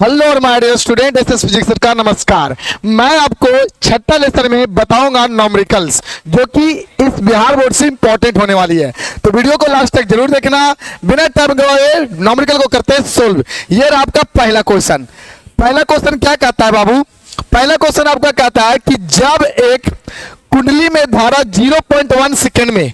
Hello और my dear student, SS physics sir का नमस्कार। मैं आपको छठा लेसन में बताऊंगा न्यूमेरिकल्स, जो कि इस बिहार बोर्ड से इंपॉर्टेंट होने वाली है। तो वीडियो को लास्ट तक जरूर देखना। बिना टाइम गवाए न्यूमेरिकल को करते हैं सोल्व। ये रहा आपका पहला क्वेश्चन। पहला क्वेश्चन क्या कहता है बाबू? पहला क्वेश्चन आपका कहता है कि जब एक कुंडली में धारा 0.1 सेकेंड में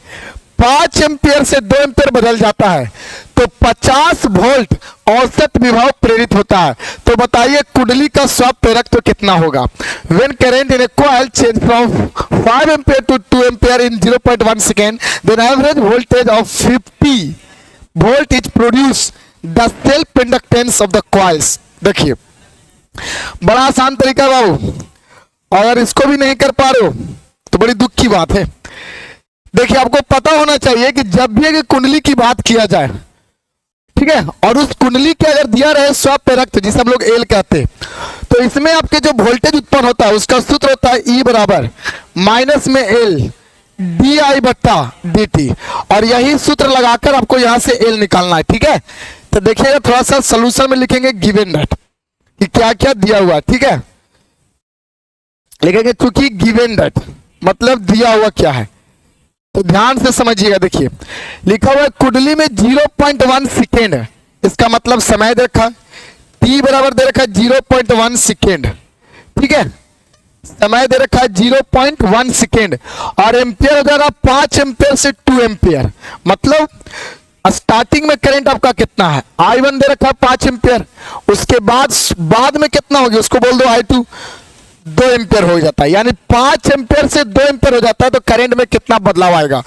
5 एम्पियर से 2 एम्पियर बदल जाता है तो 50 वोल्ट औसत विभव प्रेरित होता है। तो बताइए कुंडली का स्वयं प्रेरक तो कितना होगा? When current in a coil change from 5 ampere to 2 ampere in 0.1 second, then average voltage of 50 volt is produced. The self inductance of the coils. देखिए बड़ा आसान तरीका है बाबू, अगर इसको भी नहीं कर पा रहे हो तो बड़ी दुख की बात है। देखिए आपको पता होना चाहिए कि जब भी एक कुंडली की बात किया जाए, ठीक है, और उस कुंडली के अगर दिया रहे स्वयं प्रेरक जिसे हम लोग एल कहते हैं, तो इसमें आपके जो वोल्टेज उत्पन्न होता है उसका सूत्र होता है E बराबर माइनस में एल डी आई बट्टा डी टी, और यही सूत्र लगाकर आपको यहां से एल निकालना है। ठीक है, तो देखिएगा थोड़ा सा सोल्यूशन में लिखेंगे गिवन दैट कि क्या क्या दिया हुआ, ठीक है, लिखेंगे क्योंकि गिवन दैट मतलब दिया हुआ क्या है। तो ध्यान से समझिएगा। देखिए लिखा हुआ है कुंडली में 0.1 सेकेंड है, इसका मतलब समय दे रखा, टी बराबर दे रखा है 0.1 सेकेंड, ठीक है, समय दे रखा है 0.1 सेकेंड, और एम्पियर हो जाएगा 5 एम्पियर से 2 एम्पियर। मतलब स्टार्टिंग में करंट आपका कितना है? I1 दे रखा है 5 एम्पियर, उसके बाद में कितना होगी उसको बोल दो I2, 2 एम्पियर हो जाता है, यानी 5 एम्पियर से 2 एम्पियर हो जाता है। तो करंट में कितना बदलाव आएगा?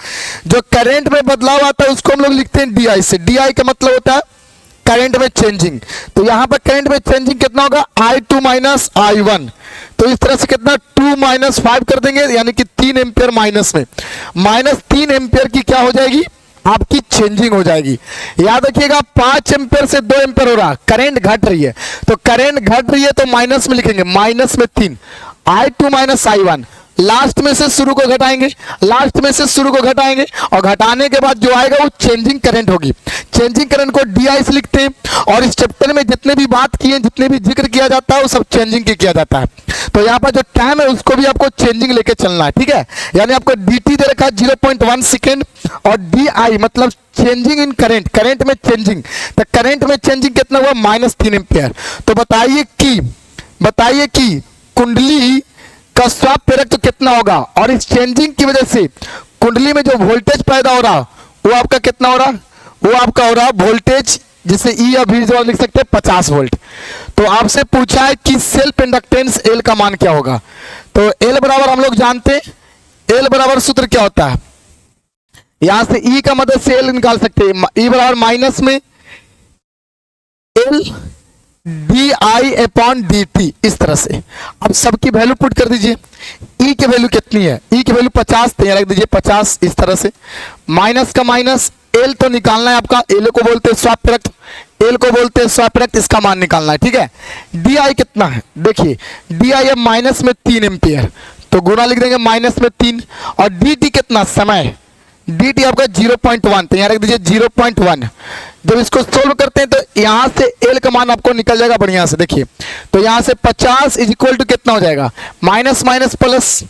जो करंट में बदलाव आता है उसको हम लोग लिखते हैं DI से। DI का मतलब होता है करंट में चेंजिंग। तो यहां पर करंट में चेंजिंग कितना होगा? I2 minus I1। तो इस तरह से कितना 2 माइनस 5 कर देंगे, यानी कि 3 एम्पियर माइनस में -3 एम्पियर की क्या हो जाएगी? आपकी चेंजिंग हो जाएगी। याद रखिएगा 5 एम्पियर से 2 एम्पियर हो रहा, करंट घट रही है, तो करंट घट रही है तो माइनस में लिखेंगे, माइनस में 3 I2 माइनस I1। लास्ट में से शुरू को घटाएंगे, लास्ट में से शुरू को घटाएंगे, और घटाने के बाद जो आएगा वो चेंजिंग करंट होगी। चेंजिंग करंट को DI से लिखते हैं, और इस चैप्टर में जितने भी बात किए, जितने भी जिक्र किया जाता है वो सब चेंजिंग की किया जाता है। तो यहाँ पर जो टाइम है उसको भी आपको चेंजिंग लेके चलना है, ठीक है। यानी आपको DT दे रखा है 0.1 सेकेंड, और DI मतलब चेंजिंग इन करंट, करंट में चेंजिंग, तो करंट में चेंजिंग कितना हुआ? -3 एम्पियर। तो बताइए कि कुंडली का स्वयं प्रेरक तो कितना होगा? और इस चेंजिंग की वजह से कुंडली में जो वोल्टेज पैदा हो रहा वो आपका कितना हो रहा? वो आपका हो रहा वोल्टेज, जिसे ई या वी लिख सकते हैं 50 वोल्ट। तो आपसे पूछा है कि सेल्फ इंडक्टेंस एल का मान क्या होगा? तो एल बराबर हम लोग जानते हैं, एल बराबर सूत्र क्या होता है? यहां से ई का मदद से एल निकाल सकते हैं। ई बराबर माइनस में एल DI/dt, इस तरह से अब सबकी वैल्यू पुट कर दीजिए। ई की वैल्यू कितनी है? ई की वैल्यू 50, तो यहाँ रख दीजिए 50, इस तरह से माइनस का माइनस, एल तो निकालना है आपका, एल को बोलते हैं स्वयं प्रेरक, एल को बोलते हैं स्वयं प्रेरक, इसका मान निकालना है, ठीक है। DI कितना है? देखिए DI है माइनस में 3 एम्पियर, तो गुना लिख देंगे माइनस में 3, और DT कितना? समय, DT आपका 0.1, तो यहाँ रख दीजिए 0.1। जब इसको सोल्व करते हैं तो यहाँ से एल का मान आपको निकल जाएगा बढ़िया से। देखिए तो यहाँ से 50 इज इक्वल टू कितना हो जाएगा? माइनस माइनस प्लस,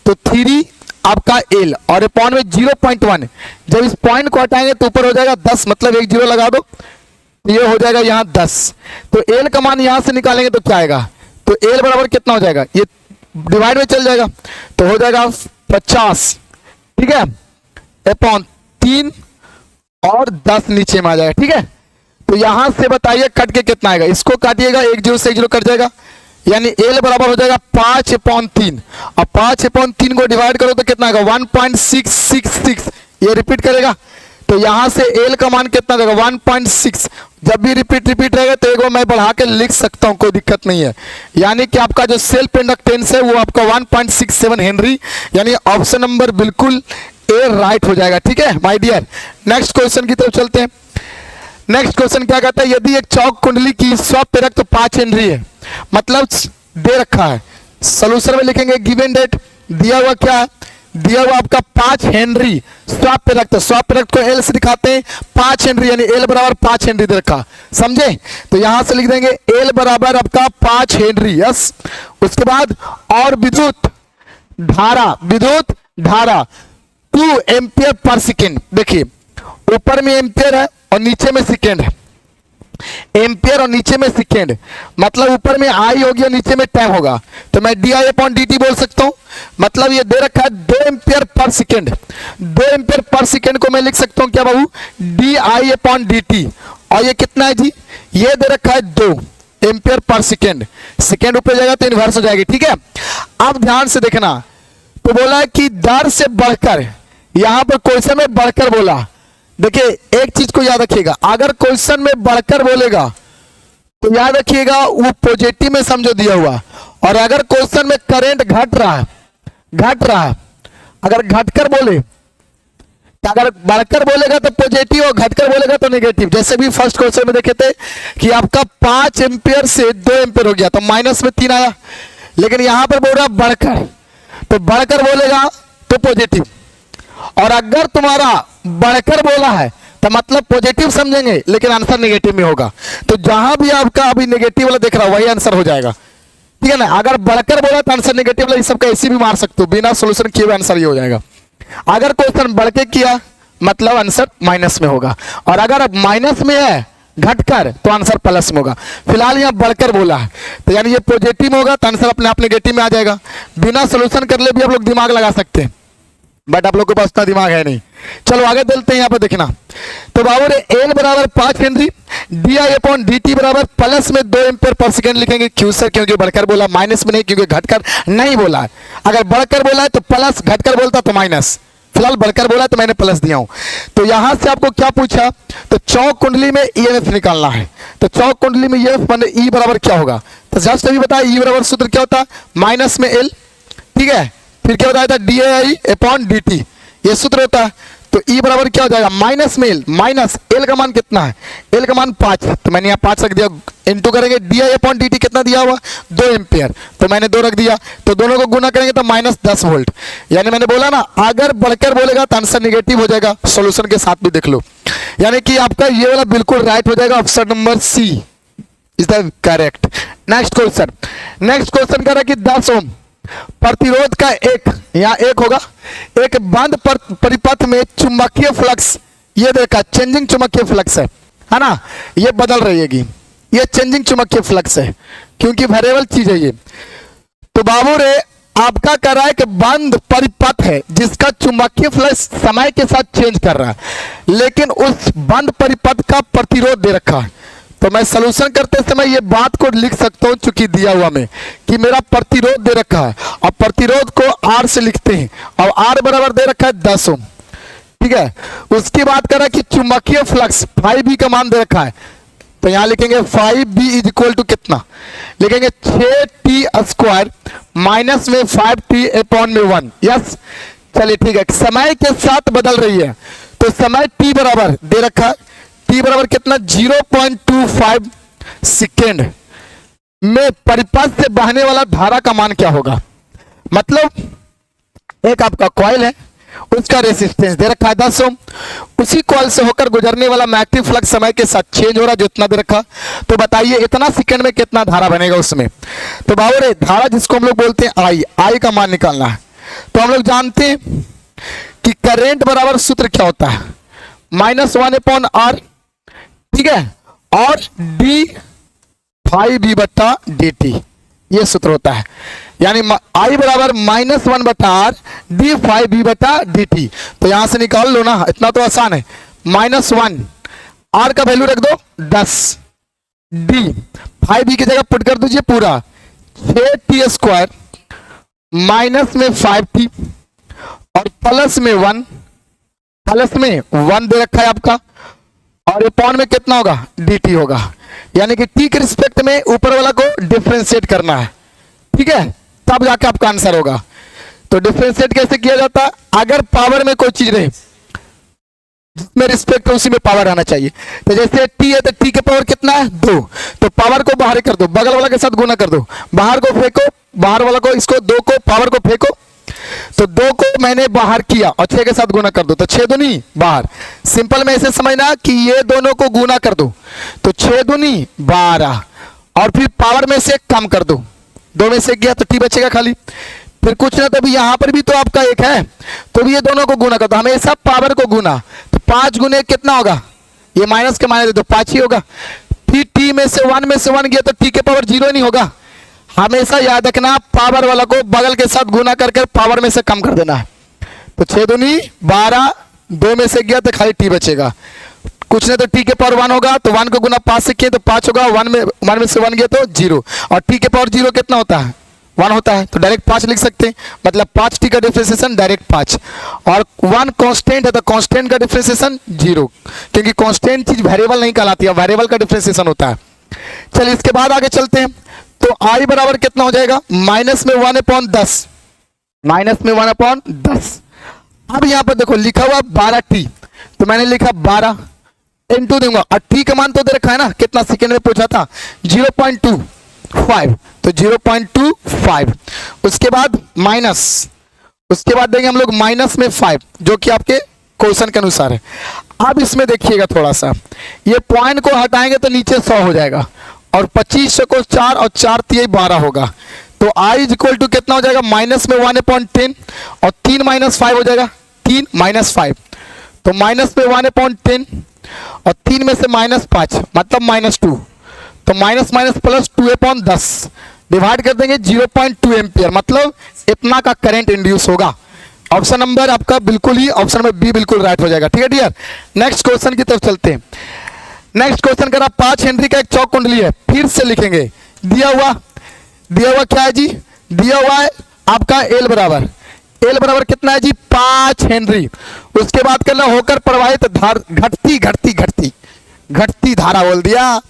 तो 3 आपका एल, और अपॉन में 0.1। जब इस पॉइंट को हटाएंगे तो ऊपर हो जाएगा 10, मतलब एक जीरो लगा दो, ये हो जाएगा यहाँ 10। तो एल का मान यहाँ से निकालेंगे तो क्या आएगा? तो एल बराबर कितना हो जाएगा? ये डिवाइड में चल जाएगा, तो हो जाएगा 50, ठीक है, अपॉन 3 और 10 नीचे में आ जाएगा, ठीक है। तो यहां से बताइए कट के कितना आएगा? इसको काटिएगा, 1 0 से 1 0 कट जाएगा, यानी एल बराबर हो जाएगा 5/3, और 5/3 को डिवाइड करो तो कितना आएगा? 1.666, ये रिपीट करेगा, तो यहां से एल का मान कितना देगा? 1.6। जब भी रिपीट रहेगा तो एक बार मैं बढ़ा के लिख सकता हूं, कोई दिक्कत नहीं है। यानी कि आपका जो सेल्फ इंडक्टेंस है वो आपका 1.67 हेनरी, यानी ऑप्शन नंबर बिल्कुल ए राइट हो जाएगा, ठीक है माय डियर। नेक्स्ट क्वेश्चन की तरफ चलते हैं। नेक्स्ट क्वेश्चन क्या कहता है? यदि एक चौक कुंडली की स्वयं प्रेरक तो 5 हेनरी है, मतलब दे रखा है, सोल्यूशन में लिखेंगे गिवन डेट, दिया हुआ क्या है? दिया हुआ आपका 5 हेनरी स्वैप प्रोडक्ट को एल से दिखाते हैं 5 हेनरी, यानी एल बराबर 5 हेनरी दे रखा, समझे? तो यहां से लिख देंगे एल बराबर आपका 5 हेनरी, यस। उसके बाद और विद्युत धारा 2 एम्पियर पर सेकेंड। देखिए ऊपर में एम्पियर है और नीचे में सेकेंड है, एम्पियर और नीचे में सेकेंड, मतलब ऊपर में आई होगी और नीचे में टाइम होगा, तो मैं D I upon D T बोल सकता हूं। मतलब ये दे रखा है 2 ampere per second, 2 ampere per second को मैं लिख सकता हूं क्या बाबू, D I upon D T. और ये कितना है जी, ये दे रखा है 2 एम्पियर पर सेकेंड, सेकेंड ऊपर जाएगा तो इनवर्स हो जाएगी, ठीक है। अब ध्यान से देखना, तो बोला है कि दर से बढ़कर, यहां पर क्वेश्चन में बढ़कर बोला। देखिए एक चीज को याद रखिएगा, अगर क्वेश्चन में बढ़कर बोलेगा तो याद रखिएगा वो पॉजिटिव में समझो दिया हुआ, और अगर क्वेश्चन में करंट घट रहा है, अगर घटकर बोले तो, अगर बढ़कर बोलेगा तो पॉजिटिव और घटकर बोलेगा तो नेगेटिव। जैसे भी फर्स्ट क्वेश्चन में देखे थे कि आपका 5 एम्पियर से 2 एम्पियर हो गया तो माइनस में 3 आया, लेकिन यहां पर बोल रहा बढ़कर, तो बढ़कर बोलेगा तो पॉजिटिव, और अगर तुम्हारा बढ़कर बोला है तो मतलब पॉजिटिव समझेंगे लेकिन आंसर नेगेटिव में होगा। तो जहां भी आपका अभी नेगेटिव वाला दिख रहा है वही आंसर हो जाएगा, ठीक है ना। अगर बढ़कर बोला तो आंसर नेगेटिव वाला, इस सबका ऐसे भी मार सकते हो, बिना सोल्यूशन किए हुए आंसर ये हो जाएगा। अगर क्वेश्चन बढ़ के किया मतलब आंसर माइनस में होगा, और अगर माइनस में है घटकर तो आंसर प्लस में होगा। फिलहाल यहाँ बढ़कर बोला है तो यानी ये पॉजिटिव में होगा तो आंसर अपने आप नेगेटिव में आ जाएगा। बिना सोल्यूशन कर ले भी आप लोग दिमाग लगा सकते हैं, बट आप लोग के पास उतना दिमाग है नहीं। चलो आगे चलते हैं, यहाँ पर देखना। तो बाबू रे एल बराबर 5 Henry, D I upon D T बराबर प्लस में 2 एम्पियर पर सेकेंड लिखेंगे। क्यों सर? क्योंकि बढ़कर बोला, माइनस में नहीं, क्योंकि घटकर नहीं बोला है। अगर बढ़कर बोला है तो प्लस, घटकर बोलता तो माइनस, फिलहाल बढ़कर बोला तो मैंने प्लस दिया हूं। तो यहां से आपको क्या पूछा, तो चौक कुंडली में ईएमएफ निकालना है। तो चौक कुंडली में ईएमएफ माने ई बराबर क्या होगा, तो जस्ट अभी बताया ई बराबर सूत्र क्या होता है, माइनस में एल, ठीक है। फिर क्या बताया था, D I upon D T, ये सूत्र होता है। तो ई बराबर क्या हो जाएगा, माइनस में एल, माइनस एल का मान कितना है, एल का मान 5, तो मैंने यहाँ 5 रख दिया, इंटू करेंगे D I upon D T कितना दिया हुआ 2 एम्पियर, तो मैंने 2 रख दिया। तो दोनों को गुना करेंगे तो -10 वोल्ट। यानी मैंने बोला ना अगर बढ़कर बोलेगा तो आंसर निगेटिव हो जाएगा, सोल्यूशन के साथ भी देख लो। यानी कि आपका ये वाला बिल्कुल राइट हो जाएगा, option number C is the correct. Next question कह रहा है कि 10 ओम प्रतिरोध का यहाँ एक होगा, एक बंद परिपथ में चुंबकीय फ्लक्स, ये देखा चेंजिंग चुंबकीय फ्लक्स है ना, ये बदल रहेगी, ये चेंजिंग चुंबकीय फ्लक्स है क्योंकि वेरिएबल चीज है ये। तो बाबू रे आपका कह रहा है कि बंद परिपथ है जिसका चुंबकीय फ्लक्स समय के साथ चेंज कर रहा है, लेकिन उस बंद परिपथ का प्रतिरोध दे रखा है। तो मैं सलूशन करते समय ये बात को लिख सकता हूं चूंकि दिया हुआ में कि मेरा प्रतिरोध दे रखा है, और प्रतिरोध को R से लिखते हैं, और R बराबर दे रखा है 10 ओम, ठीक है। उसकी बात कर रहा है कि चुंबकीय फ्लक्स 5B का मान दे रखा है, तो यहां लिखेंगे 5B इज इक्वल टू कितना, लिखेंगे 6t² माइनस में 5t अपॉन में 1, यस। चलिए ठीक है, समय के साथ बदल रही है, तो समय t बराबर दे रखा है, t बराबर कितना 0.25 सेकेंड में परिपथ से बहने वाला धारा का मान क्या होगा। मतलब एक आपका कॉइल है, उसका रेसिस्टेंस दे रखा है 10 ओम, उसी कॉइल से होकर गुजरने वाला मैग्नेटिक फ्लक्स समय के साथ चेंज हो रहा है जितना दे रखा। तो बताइए इतना सेकंड में कितना धारा बनेगा उसमें। तो बाबू रे धारा जिसको हम लोग बोलते हैं आई का मान निकालना है। तो हम लोग जानते हैं कि करंट बराबर सूत्र क्या होता है, -1/R, ठीक है, और d∅b/dt, ये सूत्र होता है। यानी I बराबर -1/R d∅b/dt। तो यहां से निकाल लो ना, इतना तो आसान है। -1, R का वैल्यू रख दो 10, d∅b की जगह पुट कर दीजिए पूरा 6t² माइनस में 5t और प्लस में 1, दे रखा है आपका, और अपॉन में कितना होगा dt होगा। यानी कि t के रिस्पेक्ट में ऊपर वाला को डिफरेंशिएट करना है, ठीक है, तब जाके आपका आंसर होगा। तो डिफरेंशिएट कैसे किया जाता है, अगर पावर में कोई चीज रहे जिसमें रिस्पेक्ट है उसी में पावर आना चाहिए। तो जैसे t है तो t के पावर कितना है 2, तो पावर को बाहर कर दो, बगल वाला के साथ गुना कर दो, बाहर को फेंको, बाहर वाला को, इसको 2 को पावर को फेंको, तो 2 को मैंने बाहर किया और 6 के साथ गुना कर दो तो 6 दूनी बाहर। सिंपल में ऐसे समझना कि ये दोनों को गुना कर दो तो 6 दूनी 12 और फिर पावर में से कम कर दो, 2 में से गया तो टी बचेगा खाली। फिर कुछ ना, तो भी यहाँ पर भी तो आपका 1 है तो भी ये दोनों को गुना कर दो, हमेशा पावर को गुना। तो 5 गुने कितना होगा, ये माइनस के माइनस तो 5 ही होगा। फिर टी में से 1 में से 1 गया तो टी के पावर 0 नहीं होगा। हमेशा याद रखना पावर वाला को बगल के साथ गुना करके पावर में से कम कर देना है। तो 6 दूनी 12, 2 में से गया तो खाली टी बचेगा। कुछ नहीं तो टी के पावर 1 होगा तो 1 को गुना 5 से किए तो 5 होगा, 1 में से 1 गया तो 0 और टी के पावर 0 कितना होता है 1 होता है तो डायरेक्ट 5 लिख सकते हैं। मतलब 5 टी का डिफरेंशिएशन डायरेक्ट 5 और 1 कांस्टेंट है तो कांस्टेंट का डिफरेंशिएशन 0, क्योंकि कांस्टेंट चीज वेरिएबल नहीं कहलाती है, वेरिएबल का डिफरेंशिएशन होता है। चलिए इसके बाद आगे चलते हैं। तो आई बराबर कितना हो जाएगा, माइनस में 1/10, माइनस में 1/10। अब यहां पर देखो लिखा हुआ 12 टी तो मैंने लिखा 12 इंटू दूंगा और टी का मान तो दे रखा है ना, कितना सेकेंड में पूछा था 0.25 तो 0.25। उसके बाद माइनस, उसके बाद देंगे हम लोग माइनस में 5 जो कि आपके क्वेश्चन के अनुसार है। अब इसमें देखिएगा थोड़ा सा, ये पॉइंट को हटाएंगे तो नीचे 100 हो जाएगा और 25 को 4 और 4 3 12 होगा। तो i इज इक्वल टू कितना हो जाएगा, माइनस में 1/10 और 3 माइनस 5 हो जाएगा 3 माइनस 5 तो माइनस में 1/10 और 3 में से माइनस 5 मतलब -2 तो माइनस माइनस प्लस 2/10 डिवाइड कर देंगे 0.2 एम्पियर, मतलब इतना का करंट इंड्यूस होगा। ऑप्शन नंबर आपका बिल्कुल ही, ऑप्शन नंबर बी बिल्कुल राइट हो जाएगा। ठीक है डियर, नेक्स्ट क्वेश्चन की तरफ चलते हैं। नेक्स्ट क्वेश्चन करा 5 हेनरी का एक चौक कुंडली है, फिर से लिखेंगे दिया हुआ क्या है जी, दिया हुआ है आपका एल बराबर कितना है जी 5 हेनरी। उसके बाद करना होकर प्रवाहित धार घटती धारा बोल दिया,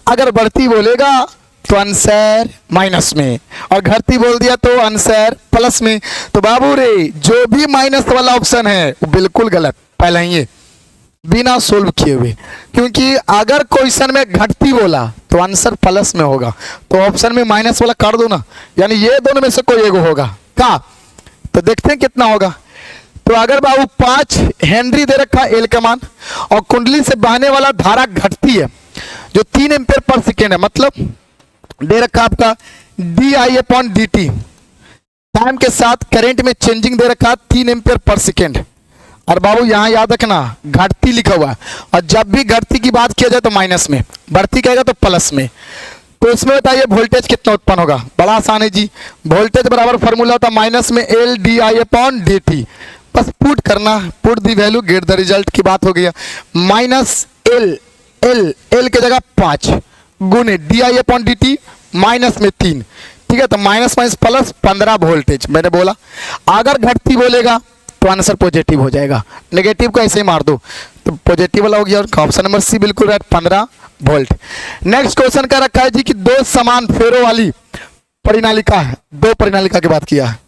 अगर बढ़ती बोलेगा तो आंसर माइनस में और घटती बोल दिया तो आंसर प्लस में। तो बाबू रे जो भी माइनस वाला ऑप्शन है वो बिल्कुल गलत, पहले ही है बिना सोल्व किए हुए, क्योंकि अगर क्वेश्चन में घटती बोला तो आंसर प्लस में होगा तो ऑप्शन में माइनस वाला काट दो ना, यानी ये दोनों में से कोई एक होगा का। तो देखते हैं कितना होगा। तो अगर बाबू 5 हेनरी दे रखा एल का मान और कुंडली से बहने वाला धारा घटती है जो 3 एम्पियर पर सेकेंड है, मतलब दे रखा आपका di/dt, टाइम के साथ करंट में चेंजिंग दे रखा 3 एम्पियर पर सेकेंड। और बाबू यहां याद रखना घटती लिखा हुआ है और जब भी घटती की बात किया जाए तो माइनस में, बढ़ती कहेगा तो प्लस में। तो इसमें बताइए वोल्टेज कितना उत्पन्न होगा, बड़ा आसान है जी, वोल्टेज बराबर फॉर्मूला होता माइनस में L di/dt, बस पुट करना, put the value get the result की बात हो गई। माइनस L के जगह 5 गुने di/dt माइनस में 3, ठीक है। तो माइनस माइनस प्लस 15 वोल्टेज मैंने बोला। अगर घटती बोलेगा तो आंसर पॉजिटिव हो जाएगा, नेगेटिव को ऐसे ही मार दो तो पॉजिटिव वाला हो गया। और ऑप्शन नंबर सी बिल्कुल राइट 15 वोल्ट। नेक्स्ट क्वेश्चन का रखा है जी कि 2 समान फेरों वाली परिनालिका है, 2 परिनालिका की बात किया है,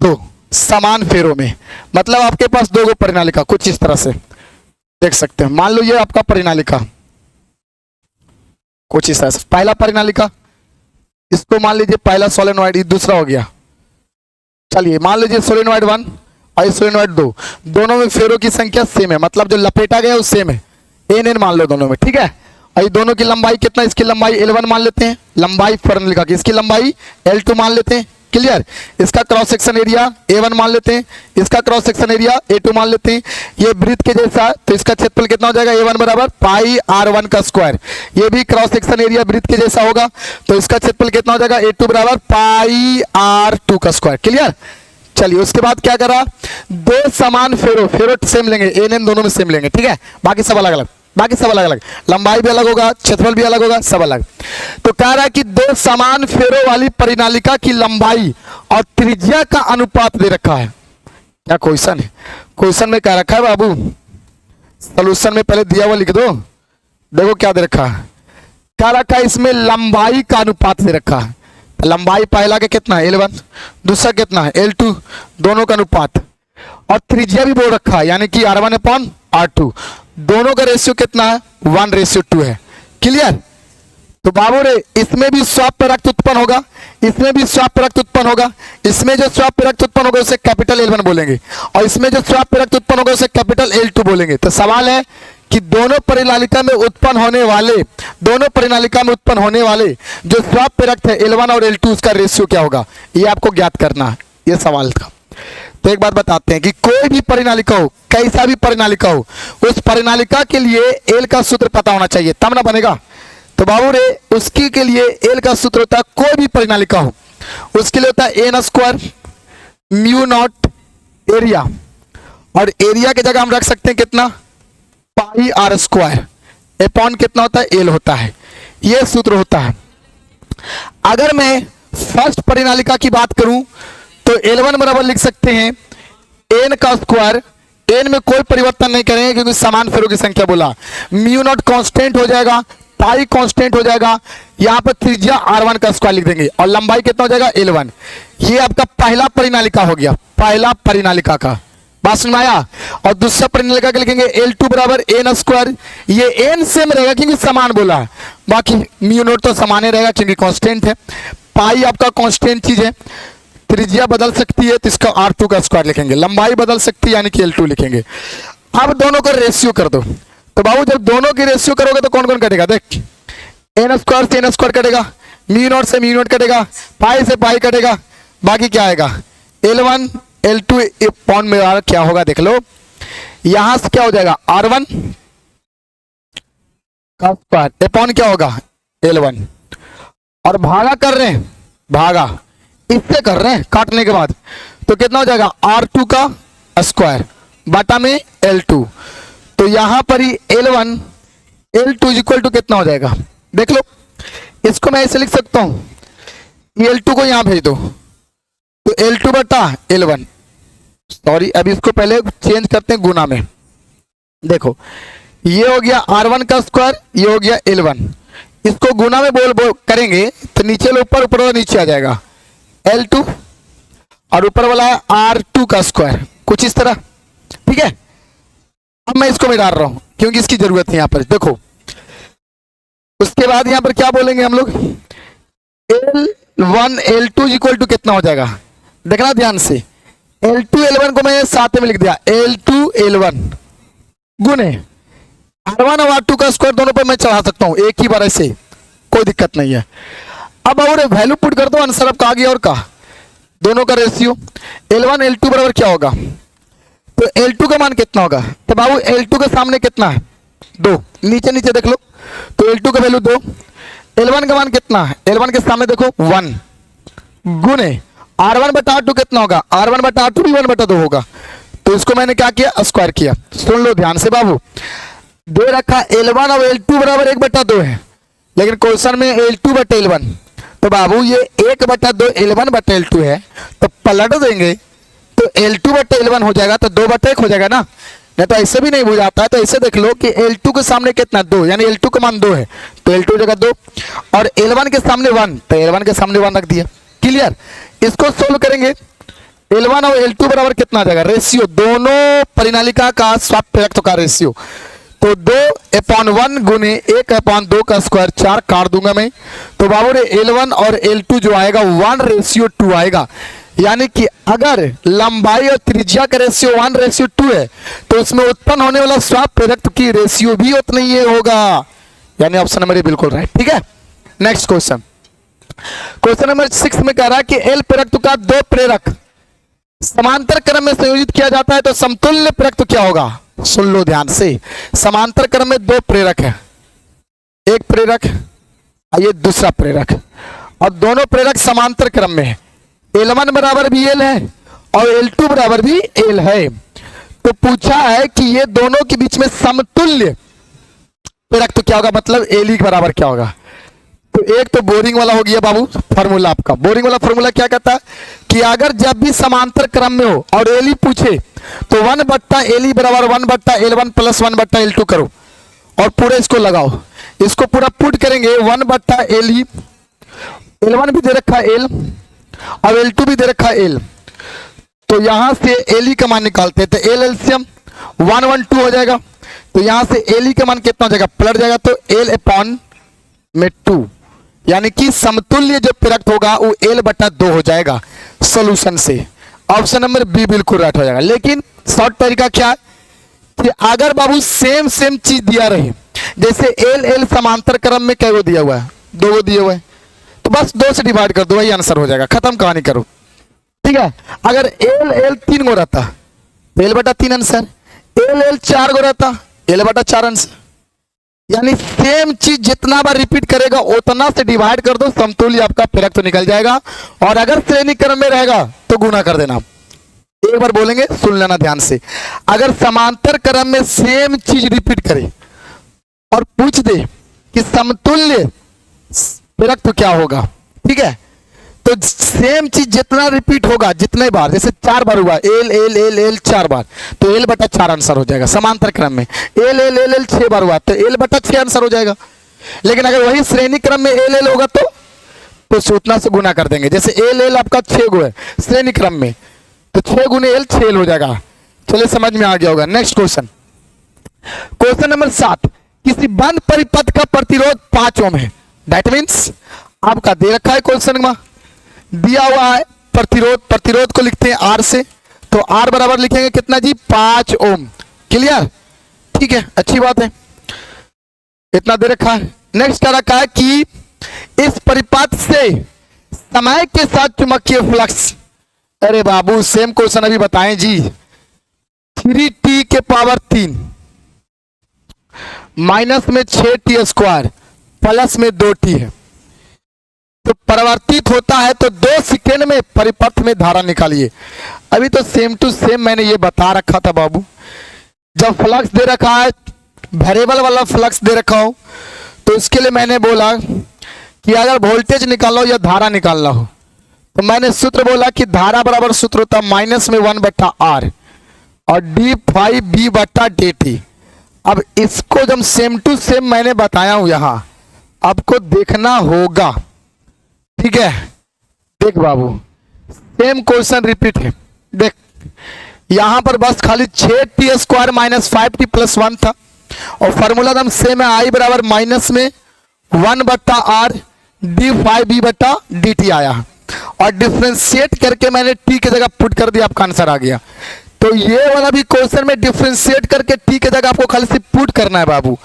2 समान फेरों में, मतलब आपके पास 2 परिनालिका कुछ इस तरह से देख सकते हैं। मान लो ये आपका परिनालिका कुछ इस तरह से, पहला परिनालिका इसको मान लीजिए पहला सोलेनॉइड, दूसरा हो गया, चलिए मान लीजिए सोलेनॉइड 1 और सोलेनॉइड 2, दोनों में फेरों की संख्या सेम है, मतलब जो लपेटा गया वो सेम है, n मान लो दोनों में, ठीक है। और दोनों की लंबाई कितना, इसकी लंबाई L1 मान लेते हैं, लंबाई परिनालिका की, इसकी लंबाई L2 मान लेते हैं, क्लियर। इसका क्रॉस सेक्शन एरिया A1 मान लेते हैं, इसका क्रॉस सेक्शन एरिया A2 मान लेते हैं। ये वृत्त के जैसा है तो इसका क्षेत्रफल कितना हो जाएगा, A1 बराबर पाई R1 का स्क्वायर। ये भी क्रॉस सेक्शन एरिया वृत्त के जैसा होगा तो इसका क्षेत्रफल कितना हो जाएगा, A2 बराबर पाई R2 का स्क्वायर, क्लियर। चलिए उसके बाद क्या करा, 2 समान फेरो सेम लेंगे, एन दोनों में सेम लेंगे, ठीक है। बाकी सब अलग अलग, लंबाई भी अलग होगा, क्षेत्रफल भी अलग होगा, सब अलग। तो कह रहा है कि 2 समान फेरों वाली परिनालिका की लंबाई और त्रिज्या का अनुपात दे रखा है। क्या क्वेश्चन है, क्वेश्चन में क्या रखा है बाबू, सॉल्यूशन में पहले दिया हुआ लिख दो। देखो क्या दे रखा है, क्या रखा है इसमें लंबाई का अनुपात दे रखा है। लंबाई पहला के कितना है L1, दूसरा कितना है L2, दोनों का अनुपात, और त्रिज्या भी बोल रखा है यानी कि R1/R2, दोनों का रेशियो कितना है 1:2 है, क्लियर। तो बाबू रे इसमें भी स्वाप पर रक्त उत्पन्न होगा, इसमें भी स्वैप प्रोडक्ट उत्पन्न होगा, इसमें जो स्वैप प्रोडक्ट उत्पन्न होगा उसे कैपिटल L1 बोलेंगे, और इसमें जो स्वैप प्रोडक्ट उत्पन्न होगा उसे कैपिटल L2 बोलेंगे। तो सवाल है कि दोनों परिनालिका में उत्पन्न होने वाले जो स्वैप प्रोडक्ट है L1 और L2 उसका रेशियो क्या होगा, ये आपको ज्ञात करना है, ये सवाल था। तो एक बात बताते हैं कि कोई भी परिनालिका हो, कैसा भी परिनालिका हो, उस परिनालिका के लिए एल का सूत्र पता होना चाहिए, तब ना बनेगा। तो बाबू रे उसकी के लिए एल का सूत्र होता है, कोई भी परिनालिका हो उसके लिए होता है N square mu not area, और एरिया की जगह हम रख सकते हैं कितना, पाई आर स्क्वायर अपॉन कितना होता है, एल होता है, ये सूत्र होता है। अगर मैं फर्स्ट परिनालिका की बात करूं तो L1 बराबर लिख सकते हैं n का स्क्वायर, n में कोई परिवर्तन नहीं करेंगे क्योंकि समान फेरों की संख्या बोला, म्यू नॉट कांस्टेंट हो जाएगा, पाई कांस्टेंट हो जाएगा, यहां पर त्रिज्या r1 का स्क्वायर लिख देंगे और लंबाई कितना हो जाएगा L1। ये आपका पहला परिनालिका हो गया, पहला परिनालिका का बात समझ में आया। और दूसरा परिनालिका का लिखेंगे L2 बराबर n स्क्वायर, ये n सेम रहेगा क्योंकि समान बोला है, बाकी म्यू नॉट तो समान ही रहेगा क्योंकि कांस्टेंट है, पाई आपका कांस्टेंट चीज है, त्रिज्या बदल सकती है तो इसका R2 का स्क्वायर लिखेंगे, लंबाई बदल सकती है यानी कि L2 लिखेंगे। अब दोनों का रेशियो कर दो, तो बाबू जब दोनों की रेशियो करोगे तो कौन कौन कटेगा, देख n स्क्वायर से n स्क्वायर कटेगा, म्यू नॉट से म्यू नॉट कटेगा, पाई से पाई कटेगा, बाकी क्या आएगा L1 L2 अपॉन में क्या होगा देख लो, यहां से क्या हो जाएगा R1 का स्क्वायर अपॉन क्या होगा L1, और भागा कर रहे हैं, भागा इससे कर रहे हैं काटने के बाद, तो कितना हो जाएगा R2 का स्क्वायर बटा में L2, तो यहां पर ही L1 L2 इक्वल टू कितना हो जाएगा, देख लो इसको मैं ऐसे लिख सकता हूं, L2 को यहां भेज दो तो L2 बटा L1, सॉरी अभी इसको पहले चेंज करते हैं गुना में, देखो ये हो गया R1 का स्क्वायर, ये हो गया L1, इसको गुना में बोल करेंगे तो नीचे ऊपर, ऊपर वाला नीचे आ जाएगा L2 और ऊपर वाला है R2 का स्क्वायर, कुछ इस तरह, ठीक है। अब मैं इसको मिटा रहा हूं क्योंकि इसकी जरूरत है यहां पर, देखो उसके बाद यहां पर क्या बोलेंगे हम लोग, L1 L2 इक्वल टू कितना हो जाएगा, देखना ध्यान से, L2 L1 को मैं साथ में लिख दिया, L2 L1 गुने R1 और R2 का स्क्वायर दोनों पर मैं चढ़ा सकता हूं एक ही बार ऐसे, कोई दिक्कत नहीं है। अब और वैल्यू पुट कर दो, आंसर आपका आ गया, और का दोनों का रेशियो L1 L2 बराबर क्या होगा, तो L2 का मान कितना होगा, तो बाबू L2 के सामने कितना है 2, नीचे नीचे देख लो, तो L2 का वैल्यू 2, L1 का मान कितना है, L1 के सामने देखो 1 गुने R1 बटा R2 कितना होगा, R1 बटा R2 भी 1 बटा 2 होगा, तो इसको मैंने क्या किया स्क्वायर किया। सुन लो ध्यान से बाबू, दे रखा L1 और L2 बराबर 1 बटा 2 है, लेकिन क्वेश्चन में L2 बटा L1, तो बाबू ये 1 बटा 2 L1 बटा L2 है, तो पलट देंगे तो L2 बटा L1 हो जाएगा, तो 2 बटा 1 हो जाएगा ना, नहीं तो ऐसे भी नहीं बुझाता है। तो ऐसे देख लो कि L2 के सामने कितना 2, यानी L2 का मान 2 है, तो L2 जगह 2, और L1 के सामने 1, तो L1 के सामने 1 रख दिया, क्लियर। इसको सोल्व करेंगे L1 और L2 बराबर कितना आ जाएगा, रेशियो दोनों परिनालिका का स्वैप प्रोडक्ट का रेशियो, तो 2/1 गुने 1/2 का स्क्वायर 4 काट दूंगा मैं, तो बाबू रे L1 और L2 जो आएगा 1:2 आएगा, यानी कि अगर लंबाई और त्रिज्या का रेशियो 1:2 है तो उसमें उत्पन्न होने वाला स्वैप प्रोडक्ट की रेशियो भी उतना ही होगा, यानी ऑप्शन नंबर ए बिल्कुल राइट, ठीक है। नेक्स्ट क्वेश्चन, क्वेश्चन नंबर 6 में कह रहा है कि L प्रेरक का 2 प्रेरक समांतर क्रम में संयोजित किया जाता है तो समतुल्य प्रेरक क्या होगा, सुन लो ध्यान से, समांतर क्रम में 2 प्रेरक है, एक प्रेरक ये दूसरा प्रेरक, और दोनों प्रेरक समांतर क्रम में है, L1 बराबर भी L है और L2 बराबर भी L है, तो पूछा है कि ये दोनों के बीच में समतुल्य प्रेरक तो क्या होगा, मतलब L के बराबर क्या होगा। तो एक तो बोरिंग वाला हो गया बाबू फॉर्मूला, आपका बोरिंग वाला फॉर्मूला क्या कहता है कि अगर जब भी समांतर क्रम में हो और L पूछे तो 1 बट्टा L बराबर 1 बट्टा L1 प्लस 1 बट्टा L2 करो और पूरे इसको लगाओ, इसको पूरा पुट करेंगे 1 बट्टा L1 भी दे रखा है L और L2 भी दे रखा है L, तो यहां से L का मान निकालते हैं, तो L एलसीएम 1 1 2 हो जाएगा, तो यहां से L का मान कितना हो जाएगा, पलट जाएगा, तो L अपॉन में 2, यानी कि समतुल्य जो प्रेरक होगा वो L बटा 2 हो जाएगा सॉल्यूशन से। ऑप्शन नंबर बी बिल्कुल राइट हो जाएगा। लेकिन शॉर्ट तरीका क्या है कि अगर बाबू सेम सेम चीज दिया रहे, जैसे एल एल समांतर क्रम में क्या दिया हुआ है, 2 दिए हुए हैं, तो बस 2 से डिवाइड कर दो, वही आंसर हो जाएगा, खत्म कहानी करो। ठीक है। अगर एल एल 3 गो रहता तो एल बटा 3 आंसर, एल एल 4 गो रहता एल बटा 4 आंसर। यानी सेम चीज जितना बार रिपीट करेगा उतना से डिवाइड कर दो, समतुल्य आपका प्रेरक तो निकल जाएगा। और अगर श्रेणी क्रम में रहेगा तो गुना कर देना। एक बार बोलेंगे, सुन लेना ध्यान से। अगर समांतर क्रम में सेम चीज रिपीट करे और पूछ दे कि समतुल्य प्रेरक तो क्या होगा, ठीक है, तो सेम चीज जितना रिपीट होगा जितने बार, जैसे 4 बार हुआ एल एल एल एल 4 बार, तो एल बटा 4 आंसर हो जाएगा समांतर क्रम में। एल एल एल एल 6 बार हुआ तो एल बटा 6 आंसर हो जाएगा। लेकिन अगर वही श्रेणी क्रम में एल एल होगा तो उतना से गुना कर देंगे। जैसे एल एल आपका 6 गो है श्रेणी क्रम में, तो 6 गुने एल 6 एल हो जाएगा। चलिए समझ में आ गया होगा। नेक्स्ट क्वेश्चन, क्वेश्चन नंबर 7, किसी बंद परिपथ का प्रतिरोध 5 ओम है। दैट मीन्स आपका दे रखा है क्वेश्चन में, दिया हुआ है प्रतिरोध, प्रतिरोध को लिखते हैं आर से, तो आर बराबर लिखेंगे कितना जी, 5 ओम। क्लियर, ठीक है, अच्छी बात है, इतना दे रखा है। नेक्स्ट क्या रखा है कि इस परिपथ से समय के साथ चुंबकीय फ्लक्स, अरे बाबू सेम क्वेश्चन अभी बताएं जी, 3t के पावर 3 माइनस में 6t स्क्वायर प्लस में 2t है, तो परिवर्तित होता है तो 2 सेकेंड में परिपथ में धारा निकालिए। अभी तो सेम टू सेम मैंने ये बता रखा था बाबू। जब फ्लक्स दे रखा है, वेरिएबल वाला फ्लक्स दे रखा हो, तो इसके लिए मैंने बोला कि अगर वोल्टेज निकालना हो या धारा निकालना हो, तो मैंने सूत्र बोला कि धारा बराबर सूत्र होता माइनस में 1 बट्टा आर और डी फाई बी बट्टा डी टी। अब इसको जब सेम टू सेम मैंने बताया हूं, यहां आपको देखना होगा, ठीक है। देख बाबू, सेम क्वेश्चन रिपीट है, देख यहां पर बस खाली 6t square minus 5t plus 1 था, और फॉर्मूला एकदम सेम है, आई बराबर माइनस में 1 बट्टा आर डी फाई बी बट्टा डी टी आया, और डिफ्रेंशिएट करके मैंने टी की जगह पुट कर दिया, आपका आंसर आ गया। तो ये वाला भी क्वेश्चन में डिफ्रेंशिएट करके टी की जगह आपको खाली सिर्फ पुट करना है बाबू।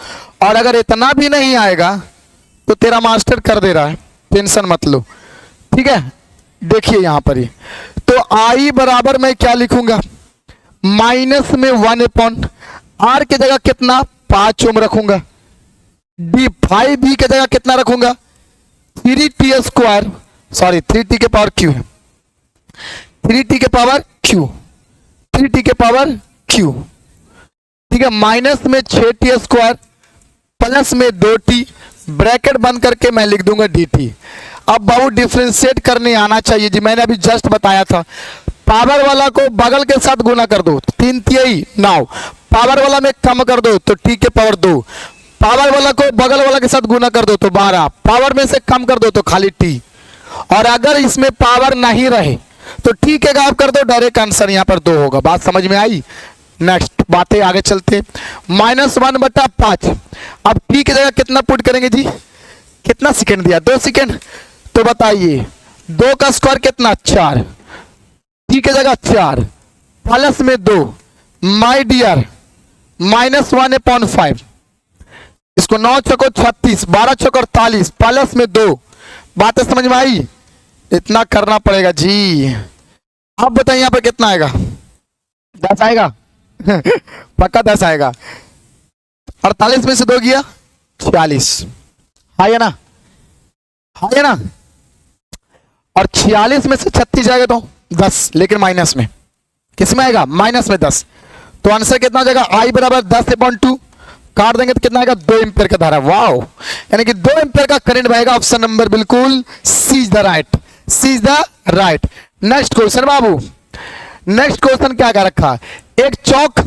और अगर इतना भी नहीं आएगा तो तेरा मास्टर कर दे रहा है, टेंशन मत लो, ठीक है। देखिए यहां पर ही तो आई बराबर मैं क्या लिखूंगा, माइनस में 1 अपॉन आर की जगह कितना 5 ओम रखूंगा, डी फाई बी की जगह कितना रखूंगा 3t स्क्वायर, सॉरी 3t के पावर क्यू है, 3t के पावर क्यू, 3t के पावर क्यू, ठीक है, माइनस में 6t स्क्वायर प्लस में 2t, ब्रैकेट बंद करके मैं लिख दूंगा dt। अब बाबू डिफ्रेंशिएट करने आना चाहिए जी, मैंने अभी जस्ट बताया था, पावर वाला को बगल के साथ गुना कर दो 3 तिहाई 9, पावर वाला में कम कर दो तो t के पावर 2, पावर वाला को बगल वाला के साथ गुना कर दो तो 12, पावर में से कम कर दो तो खाली t, और अगर इसमें पावर नहीं रहे तो t के गायब कर दो, डायरेक्ट आंसर यहाँ पर 2 होगा। बात समझ में आई। नेक्स्ट बातें आगे चलते, -1 बटा 5, अब t की जगह कितना पुट करेंगे जी, कितना सेकंड दिया 2 सेकंड, तो बताइए 2 का स्क्वायर कितना 4, t की जगह 4 प्लस में 2, माय डियर -1 अपॉन 5, इसको 9 चौको 36, 12 चौको 48 प्लस में 2, बातें समझ में आई। इतना करना पड़ेगा जी। अब बताइए यहाँ पर कितना आएगा, 10 आएगा पक्का 10 आएगा। 48 में से 2 गया 46, है ना, है ना, और 46 में से 36 जाएगा तो 10, लेकिन माइनस में, किस में आएगा माइनस में 10, तो आंसर कितना हो जाएगा, आई बराबर 10/2, काट देंगे तो कितना आएगा 2 एम्पियर का धारा। वाओ, यानी कि 2 एम्पियर का करंट बहेगा। ऑप्शन नंबर बिल्कुल C is the right, C is the right. Next question बाबू, नेक्स्ट क्वेश्चन क्या कर रखा है, एक चौक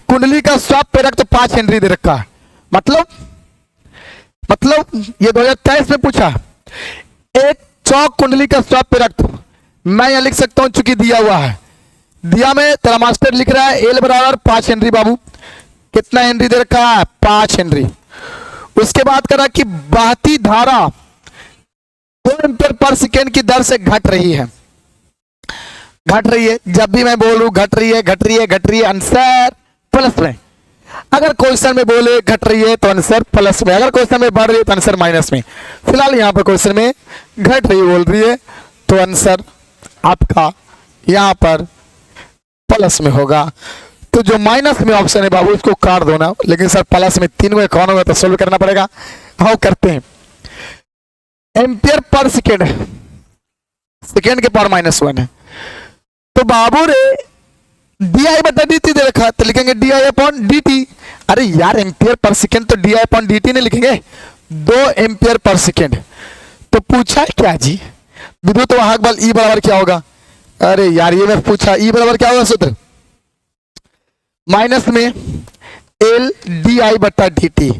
कुंडली का स्वाप प्रेरक तो 5 हेनरी दे रखा है, मतलब ये 2023 में पूछा, एक चौक कुंडली का स्वाप प्रेरक, मैं यहां लिख सकता हूं चूंकि दिया हुआ है, दिया में तेरा मास्टर लिख रहा है एल बराबर 5 हेनरी। बाबू कितना हेनरी दे रखा है, 5 हेनरी। उसके बाद करा कि बहती धारा 2 एम्पियर पर सेकेंड की दर से घट रही है। जब भी मैं बोलूं घट रही है, आंसर प्लस में। अगर क्वेश्चन में बोले घट रही है तो आंसर प्लस में, अगर क्वेश्चन में बढ़ रही है तो आंसर माइनस में। फिलहाल यहाँ पर क्वेश्चन में घट रही बोल रही है तो आंसर आपका यहाँ पर प्लस में होगा। तो जो माइनस में ऑप्शन है बाबू उसको काट दो ना, लेकिन सर प्लस में 3 को कौन होगा तो सोल्व करना पड़ेगा। हाँ करते हैं। एम्पियर पर सेकेंड, सेकेंड के पावर -1 है, तो बाबू रे di बटा dt दे रखा, तो लिखेंगे di अपॉन dt। अरे यार एम्पियर पर सेकेंड तो di अपॉन dt नहीं लिखेंगे, 2 एम्पियर पर सेकेंड। तो पूछा क्या जी विद्युत वाहक बल E बराबर क्या होगा? अरे यार ये मैं पूछा E बराबर क्या होगा सूत्र? माइनस में L di बटा dt।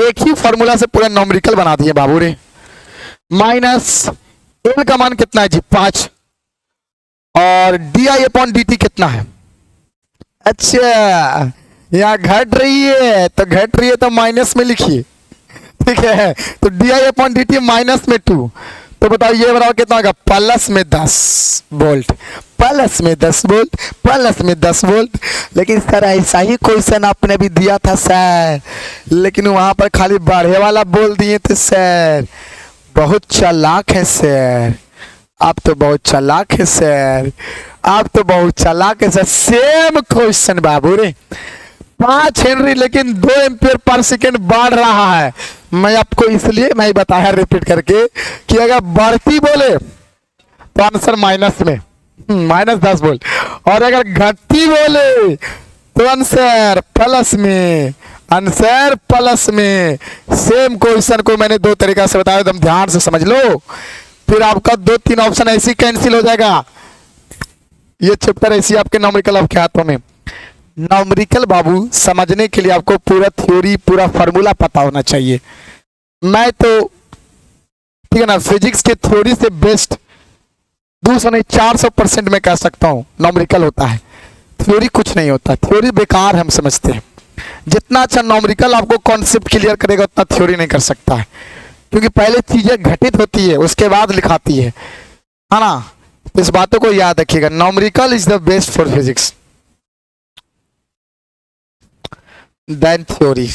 एक ही फॉर्मूला से पूरा नॉमरिकल बना दिए बाबू रे। माइनस L का मान कितना है जी 5 और di अपॉन dt कितना है? अच्छा यहाँ घट रही है तो माइनस में लिखिए, ठीक है। तो di अपॉन dt माइनस में 2, तो बताओ ये बराबर कितना होगा? प्लस में 10 वोल्ट, प्लस में 10 वोल्ट, प्लस में 10 वोल्ट। लेकिन सर ऐसा ही क्वेश्चन आपने भी दिया था सर, लेकिन वहां पर खाली बढ़े वाला बोल दिए थे सर। बहुत चालाक है सर, आप तो बहुत चालाक है सर, आप तो बहुत चालाक है सर। सेम क्वेश्चन बाबू रे, 5 हेनरी लेकिन 2 एम्पियर पर सेकेंड बढ़ रहा है। मैं आपको इसलिए मैं बताया रिपीट करके कि अगर बढ़ती बोले तो आंसर माइनस में -10 वोल्ट, और अगर घटती बोले तो आंसर प्लस में, आंसर प्लस में। सेम क्वेश्चन को मैंने 2 तरीका से बताया, एकदम ध्यान से समझ लो, फिर आपका 2-3 ऑप्शन ऐसे कैंसिल हो जाएगा। ये चैप्टर ऐसी आपके नॉमरिकल आपके हाथों में। नॉमरिकल बाबू समझने के लिए आपको पूरा थ्योरी पूरा फार्मूला पता होना चाहिए। मैं तो ठीक है ना फिजिक्स के थ्योरी से बेस्ट 200 नहीं 400% में कह सकता हूँ नॉमरिकल होता है, थ्योरी कुछ नहीं होता। थ्योरी बेकार हम समझते हैं। जितना अच्छा नॉमरिकल आपको कॉन्सेप्ट क्लियर करेगा उतना थ्योरी नहीं कर सकता है, क्योंकि पहले चीजें घटित होती है उसके बाद लिखाती है ना। तो इस बातों को याद रखिएगा, numerical is the best for physics than theory.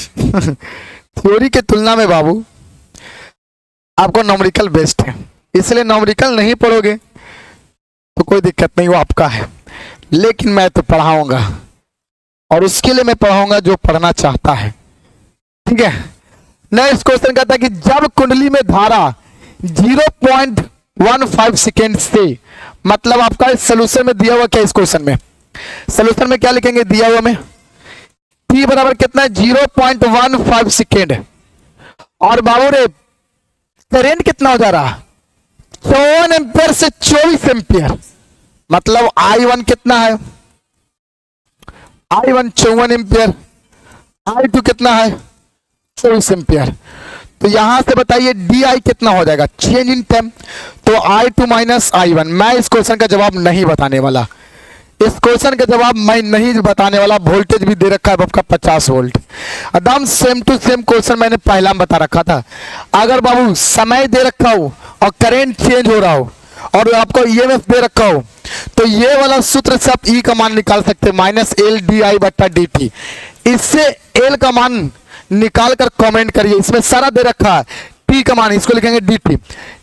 Theory के तुलना में बाबू आपको नॉमरिकल बेस्ट है, इसलिए नॉमरिकल नहीं पढ़ोगे तो कोई दिक्कत नहीं, वो आपका है। लेकिन मैं तो पढ़ाऊंगा, और उसके लिए मैं पढ़ाऊंगा जो पढ़ना चाहता है, ठीक है। नेक्स्ट क्वेश्चन कहता है कि जब कुंडली में धारा 0.15 सेकेंड से, मतलब आपका इस सोल्यूशन में दिया हुआ क्या, इस क्वेश्चन में सोल्यूशन में क्या लिखेंगे दिया हुआ में t बराबर कितना है 0.15 सेकेंड, और बाबू रे करंट कितना हो जा रहा 54 एम्पियर से 24 एम्पियर, मतलब I1 कितना है, I1 54 एम्पियर, I2 कितना है 24 एम्पियर। तो यहां से बताइए di कितना हो जाएगा, चेंज इन टाइम। तो I2 माइनस I1। मैं इस क्वेश्चन का जवाब नहीं बताने वाला, इस क्वेश्चन का जवाब मैं नहीं बताने वाला। वोल्टेज भी दे रखा है आपका 50 वोल्ट, एकदम सेम टू सेम क्वेश्चन मैंने पहला में बता रखा था। अगर बाबू समय दे रखा हो और करंट चेंज हो रहा हो और आपको ईएमएफ दे रखा हो, तो ये वाला सूत्र से आप ई का मान निकाल सकते हैं -L di बटा dt। इससे एल का मान निकाल कर कमेंट करिए, इसमें सारा दे रखा है। टी का मान इसको लिखेंगे dt,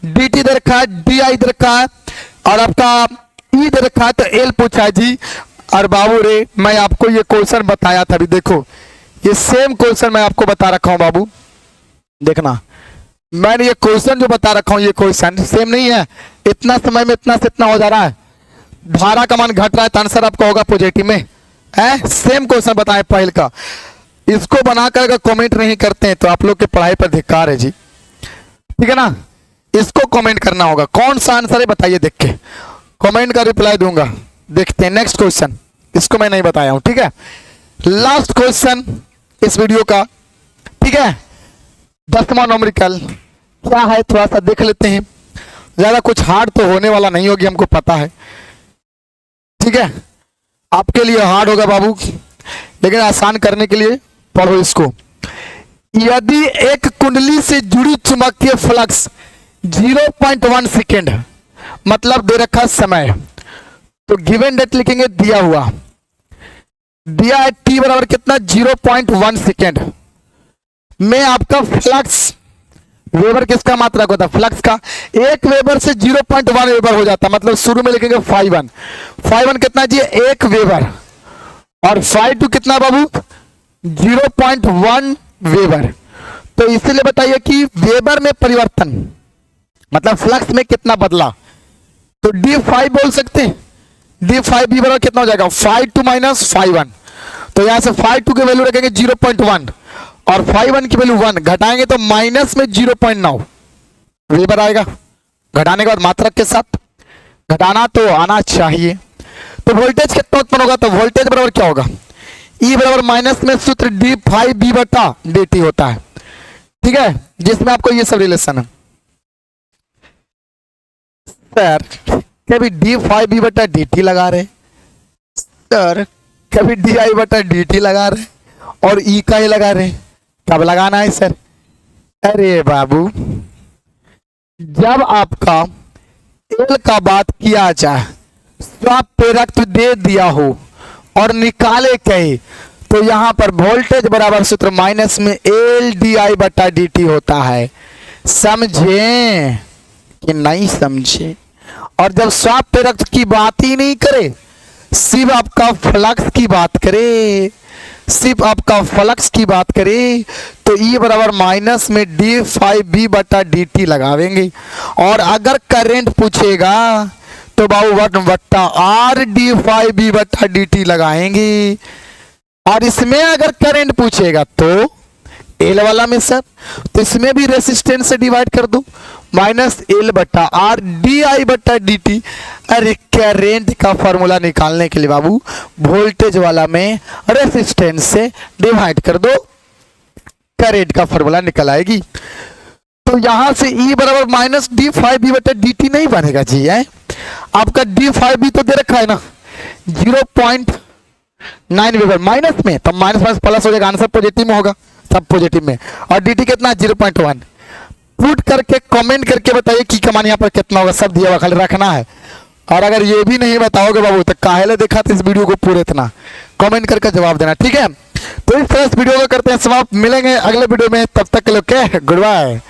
dt दे रखा है, di दे रखा है, और आपका ई दे रखा है, तो एल पूछा है जी। और बाबू रे मैं आपको ये क्वेश्चन बताया था, अभी देखो ये सेम क्वेश्चन मैं आपको बता रखा हूं बाबू, देखना मैंने ये क्वेश्चन जो बता रखा हूं ये क्वेश्चन सेम नहीं है। इतना समय में इतना से इतना हो जा रहा है, धारा का मान घट रहा है, तो आंसर आपका होगा पॉजिटिव में है। सेम क्वेश्चन बताए पहले का, इसको बनाकर अगर कमेंट नहीं करते हैं तो आप लोग के पढ़ाई पर धिक्कार है जी, ठीक है ना। इसको कमेंट करना होगा, कौन सा आंसर है बताइए, देख के कमेंट का रिप्लाई दूंगा। देखते हैं नेक्स्ट क्वेश्चन, इसको मैं नहीं बताया हूं, ठीक है। लास्ट क्वेश्चन इस वीडियो का, ठीक है। 10वां नॉमरिकल क्या है थोड़ा सा देख लेते हैं, ज्यादा कुछ हार्ड तो होने वाला नहीं होगी हमको पता है, ठीक है। आपके लिए हार्ड होगा बाबू, लेकिन आसान करने के लिए पढ़ो इसको। यदि एक कुंडली से जुड़ी चुंबकीय फ्लक्स 0.1 सेकेंड मतलब दे रखा समय, तो गिवन डेट लिखेंगे दिया हुआ, दिया है t बराबर कितना 0.1 सेकेंड में आपका फ्लक्स, वेबर किसका मात्रक होता है फ्लक्स का, एक वेबर से 0.1 वेबर हो जाता, मतलब शुरू में लिखेंगे φ1, φ1 कितना जी एक वेबर, और φ2 कितना बाबू 0.1 वेबर। तो इसीलिए बताइए कि वेबर में परिवर्तन मतलब फ्लक्स में कितना बदला, तो d5 बोल सकते हैं, d5 b बराबर कितना हो जाएगा φ2 माइनस φ1, तो यहां से φ2 की वैल्यू रखेंगे 0.1 और φ1 की वैल्यू 1, घटाएंगे तो माइनस में 0.9 वेबर आएगा, घटाने के बाद मात्रक के साथ घटाना तो आना चाहिए। तो वोल्टेज कितना उत्पन्न होगा, तो वोल्टेज बराबर क्या होगा, E बराबर माइनस में सूत्र d5b बटा dt होता है, ठीक है, जिसमें आपको ये सब रिलेशन है। सर कभी d5b बटा dt लगा रहे, सर कभी di बटा dt लगा रहे और E का ही लगा रहे, कब लगाना है सर, अरे बाबू जब आपका L का बात किया जाए, स्वाप प्रेरक दे दिया हो और निकाले कहे, तो यहां पर वोल्टेज बराबर सूत्र माइनस में L di बटा dt होता है, समझे कि नहीं समझे। और जब स्वाप प्रेरक की बात ही नहीं करे, सिर्फ आपका फ्लक्स की बात करे, सिर्फ आपका फ्लक्स की बात करे, तो E बराबर माइनस में d5b बटा dt लगावेंगे, और अगर करंट पूछेगा तो बाबू 1 बट्टा r d5b बटा dt लगाएंगे, और इसमें अगर करंट पूछेगा तो L वाला में सर, तो इसमें भी रेसिस्टेंस से डिवाइड कर दो, माइनस L बटा R di बटा dt। अरे करंट का फॉर्मूला निकालने के लिए बाबू वोल्टेज वाला में रेसिस्टेंस से डिवाइड कर दो, करंट का फॉर्मूला निकल आएगी। तो यहां से E बराबर माइनस d5b बटा dt नहीं बनेगा जी, है आपका d5b तो दे रखा है ना 0.9 वेबर माइनस में, तो माइनस माइनस प्लस हो जाएगा, आंसर पॉजिटिव में होगा, सब पॉजिटिव में, और dt कितना 0.1। पुट करके कमेंट करके बताइए की कमान यहाँ पर कितना होगा, सब दिया हुआ खाली रखना है। और अगर ये भी नहीं बताओगे बाबू तो काहेले देखा तो इस वीडियो को पूरे इतना कमेंट करके जवाब देना, ठीक है। तो इस तरह इस वीडियो को करते हैं समाप्त, मिलेंगे अगले वीडियो में, तब तक के लिए गुड बाय।